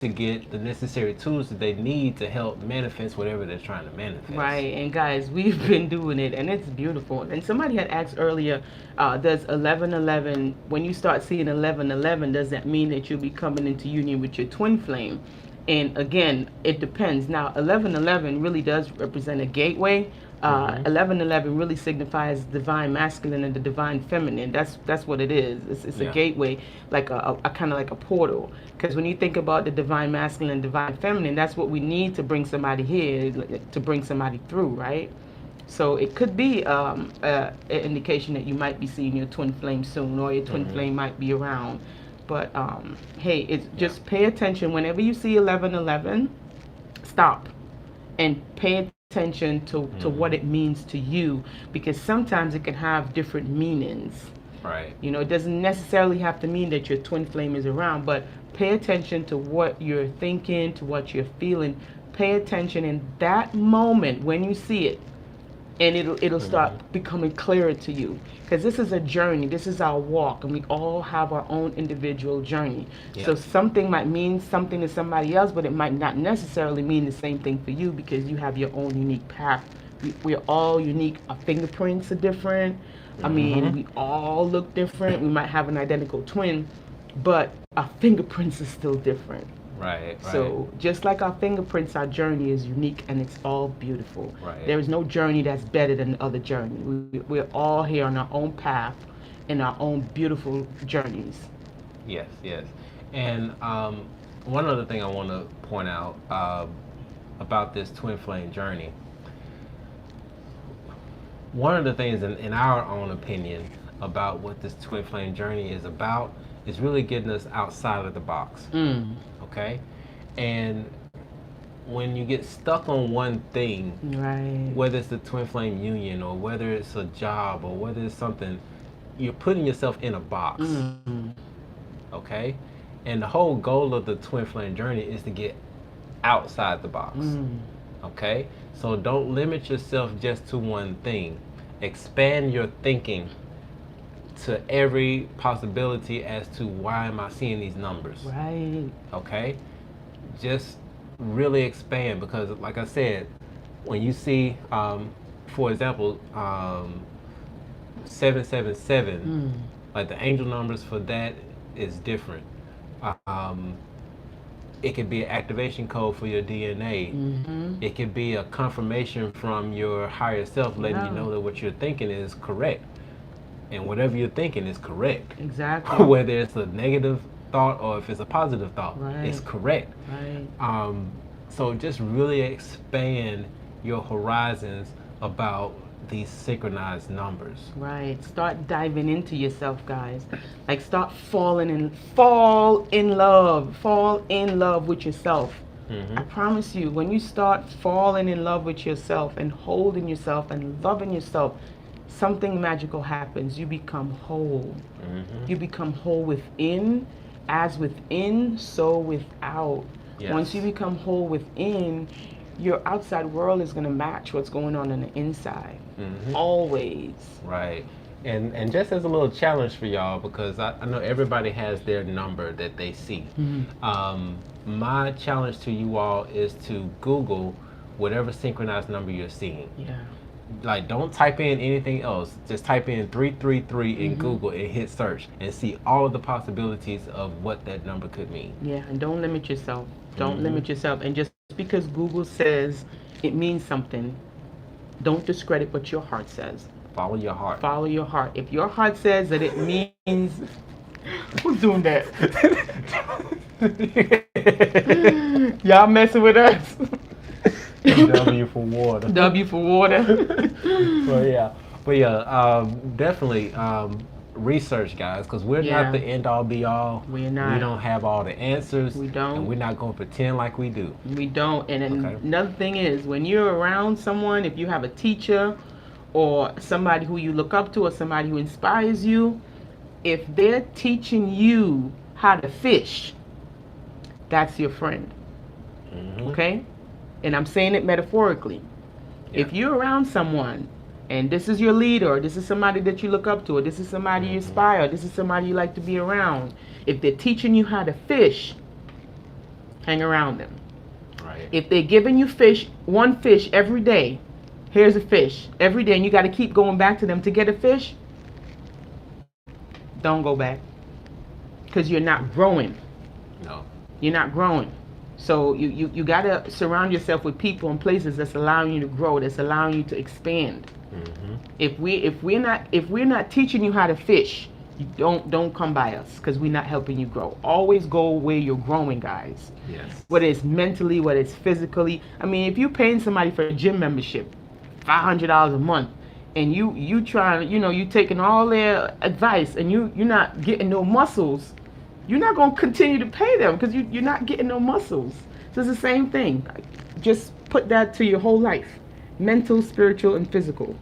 to get the necessary tools that they need to help manifest whatever they're trying to manifest. Right, and guys, we've been doing it, and it's beautiful. And somebody had asked earlier, does 1111, when you start seeing 1111, does that mean that you'll be coming into union with your twin flame? And again, it depends. Now, 1111 really does represent a gateway. 1111 really signifies divine masculine and the divine feminine. That's what it is. It's a gateway, like a kind of like a portal. Because when you think about the divine masculine and divine feminine, that's what we need to bring somebody here, to bring somebody through, right? So it could be an indication that you might be seeing your twin flame soon, or your twin flame might be around. But hey, it's just pay attention. Whenever you see 1111, stop and pay attention to what it means to you, because sometimes it can have different meanings. Right. You know, it doesn't necessarily have to mean that your twin flame is around, but pay attention to what you're thinking, to what you're feeling. Pay attention in that moment when you see it, and it'll start becoming clearer to you, because this is a journey. This is our walk, and we all have our own individual journey. So something might mean something to somebody else, but it might not necessarily mean the same thing for you, because you have your own unique path. We're all unique. Our fingerprints are different. I mean, we all look different. We might have an identical twin, but our fingerprints are still different. Right. So just like our fingerprints, our journey is unique, and it's all beautiful. Right. There is no journey that's better than the other journey. We're all here on our own path, in our own beautiful journeys. Yes. And one other thing I want to point out about this twin flame journey. One of the things, in our own opinion, about what this twin flame journey is about is really getting us outside of the box. Okay? And when you get stuck on one thing, Right. whether it's the twin flame union or whether it's a job or whether it's something, you're putting yourself in a box. Okay? And the whole goal of the twin flame journey is to get outside the box. Okay? So don't limit yourself just to one thing. Expand your thinking to every possibility as to why am I seeing these numbers. Right. Okay? Just really expand, because like I said, when you see for example 777, like the angel numbers for that is different. It could be an activation code for your DNA. It could be a confirmation from your higher self letting you know that what you're thinking is correct, and whatever you're thinking is correct. Exactly. Whether it's a negative thought or if it's a positive thought, it's correct. Right. So just really expand your horizons about these synchronized numbers. Right. Start diving into yourself, guys. Like start fall in love with yourself. I promise you, when you start falling in love with yourself and holding yourself and loving yourself, something magical happens. You become whole. You become whole within, as within, so without. Yes. Once you become whole within, your outside world is going to match what's going on the inside. Always. Right. And just as a little challenge for y'all, because I know everybody has their number that they see. My challenge to you all is to Google whatever synchronized number you're seeing. Yeah. Like, don't type in anything else. Just type in 333 in Google and hit search and see all of the possibilities of what that number could mean. Yeah, and don't limit yourself. Don't limit yourself. And just because Google says it means something, don't discredit what your heart says. Follow your heart. Follow your heart. If your heart says that it means... Who's doing that? Y'all messing with us. W for water. W for water. But yeah, definitely research, guys, because we're not the end all be all. We're not. We don't have all the answers. We don't. And we're not going to pretend like we do. We don't. And another thing is, when you're around someone, if you have a teacher or somebody who you look up to or somebody who inspires you, if they're teaching you how to fish, that's your friend. Okay? And I'm saying it metaphorically. If you're around someone and this is your leader, or this is somebody that you look up to, or this is somebody you aspire, or this is somebody you like to be around, if they're teaching you how to fish, hang around them. Right. If they're giving you one fish every day, here's a fish every day, and you got to keep going back to them to get a fish, don't go back, because you're not growing. No. You're not growing. So you got to surround yourself with people and places that's allowing you to grow, that's allowing you to expand. If we're not teaching you how to fish, you don't come by us, because we're not helping you grow. Always go where you're growing, guys. Yes. Whether it's mentally, whether it's physically. I mean, if you're paying somebody for a gym membership, $500 a month, and you trying, you taking all their advice, and you're not getting no muscles, you're not going to continue to pay them, because you're not getting no muscles. So it's the same thing. Just put that to your whole life. Mental, spiritual, and physical.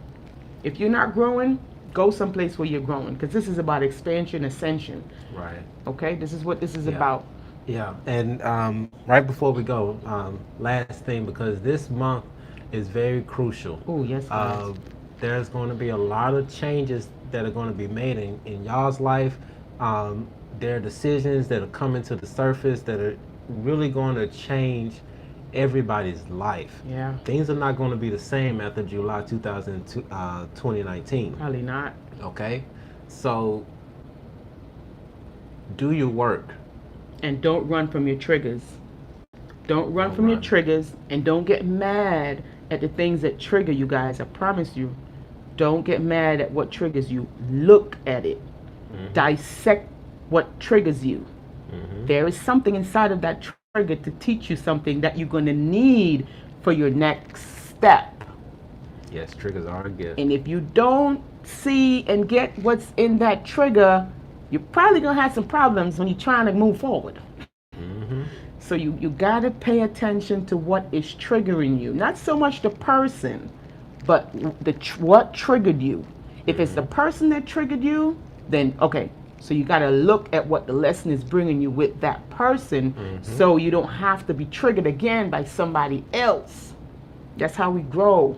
If you're not growing, go someplace where you're growing, because this is about expansion, ascension. Right. Okay? This is what this is about. Yeah. And right before we go, last thing, because this month is very crucial. Oh, yes. There's going to be a lot of changes that are going to be made in y'all's life. There are decisions that are coming to the surface that are really going to change everybody's life. Yeah. Things are not going to be the same after July 2019. Probably not. Okay? So do your work. And don't run from your triggers. Don't run from your triggers, and don't get mad at the things that trigger you, guys. I promise you. Don't get mad at what triggers you. Look at it. Dissect what triggers you. There is something inside of that trigger to teach you something that you're going to need for your next step. Yes, triggers are a gift. And if you don't see and get what's in that trigger, you're probably going to have some problems when you're trying to move forward. So you got to pay attention to what is triggering you. Not so much the person, but what triggered you. If it's the person that triggered you, then okay. So you got to look at what the lesson is bringing you with that person, so you don't have to be triggered again by somebody else. That's how we grow.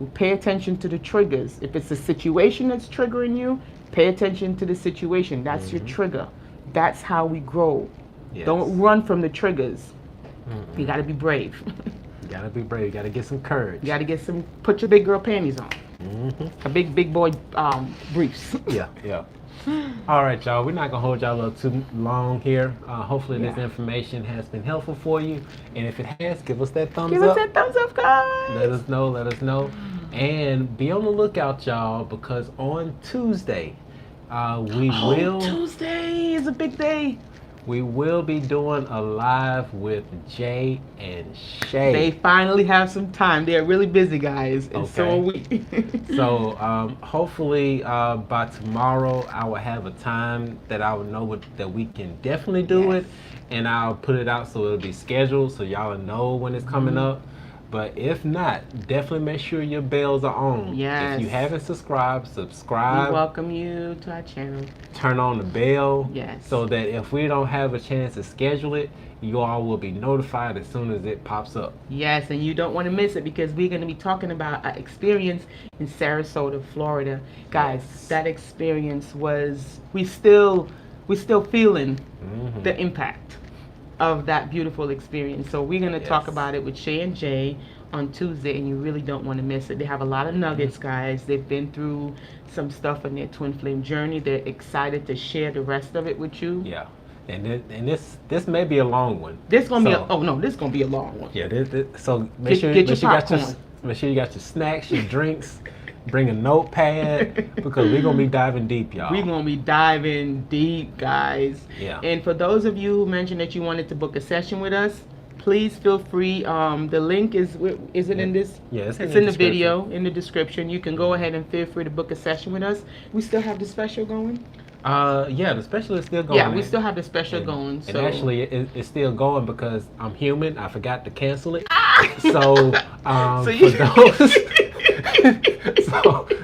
We pay attention to the triggers. If it's a situation that's triggering you, pay attention to the situation. That's your trigger. That's how we grow. Yes. Don't run from the triggers. You got to be brave. You gotta be brave. You gotta get some courage. You got to put your big girl panties on. A big boy briefs. Yeah. All right, y'all. We're not gonna hold y'all up too long here. Hopefully, this information has been helpful for you. And if it has, give us that thumbs up. Give us that thumbs up, guys. Let us know. And be on the lookout, y'all, because on Tuesday, Tuesday is a big day. We will be doing a live with Jay and Shay. They finally have some time. They're really busy, guys, and so are we. So hopefully by tomorrow I will have a time that I will know that we can definitely do it, and I'll put it out so it'll be scheduled so y'all know when it's coming up. But if not, definitely make sure your bells are on. Yes. If you haven't subscribed, subscribe. We welcome you to our channel. Turn on the bell. Yes. So that if we don't have a chance to schedule it, you all will be notified as soon as it pops up. Yes, and you don't want to miss it because we're going to be talking about our experience in Sarasota, Florida. Guys, that experience was, we still feeling the impact of that beautiful experience. So we're going to talk about it with Shay and Jay on Tuesday, and you really don't want to miss it. They have a lot of nuggets, guys. They've been through some stuff in their twin flame journey. They're excited to share the rest of it with you. Yeah. And this may be a long one. This is gonna be this is gonna be a long one. Yeah. So make sure you got your snacks, your drinks. Bring a notepad because we're gonna be diving deep, y'all. We're gonna be diving deep, guys. Yeah. And for those of you who mentioned that you wanted to book a session with us, please feel free. The link is it in this? Yeah, it's in the video, in the description. You can go ahead and feel free to book a session with us. We still have the special going. Yeah, the special is still going. Yeah, we still have the special going. So. And actually, it's still going because I'm human. I forgot to cancel it. So, for those.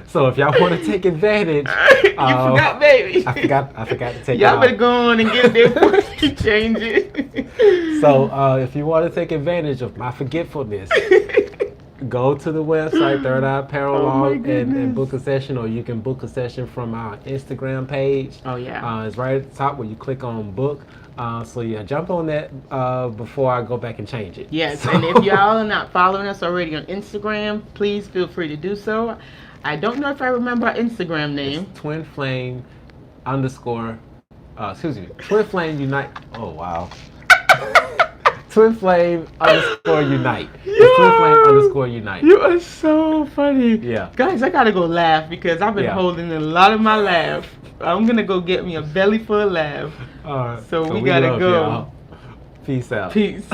So if y'all want to take advantage, you forgot, baby. I forgot to take. Y'all better go on and get there before you change it. So if you want to take advantage of my forgetfulness, go to the website Third Eye Apparel and book a session, or you can book a session from our Instagram page. Oh yeah. It's right at the top where you click on book. So yeah, jump on that before I go back and change it. Yes, so. And if y'all are not following us already on Instagram, please feel free to do so. I don't know if I remember our Instagram name. It's twinflame_. Twinflame_unite. Oh wow. Twinflame_unite. Twinflame_unite. You are so funny. Yeah. Guys, I gotta go laugh because I've been holding a lot of my laugh. I'm gonna go get me a belly full of laugh. All right. So we gotta go. Y'all. Peace out. Peace.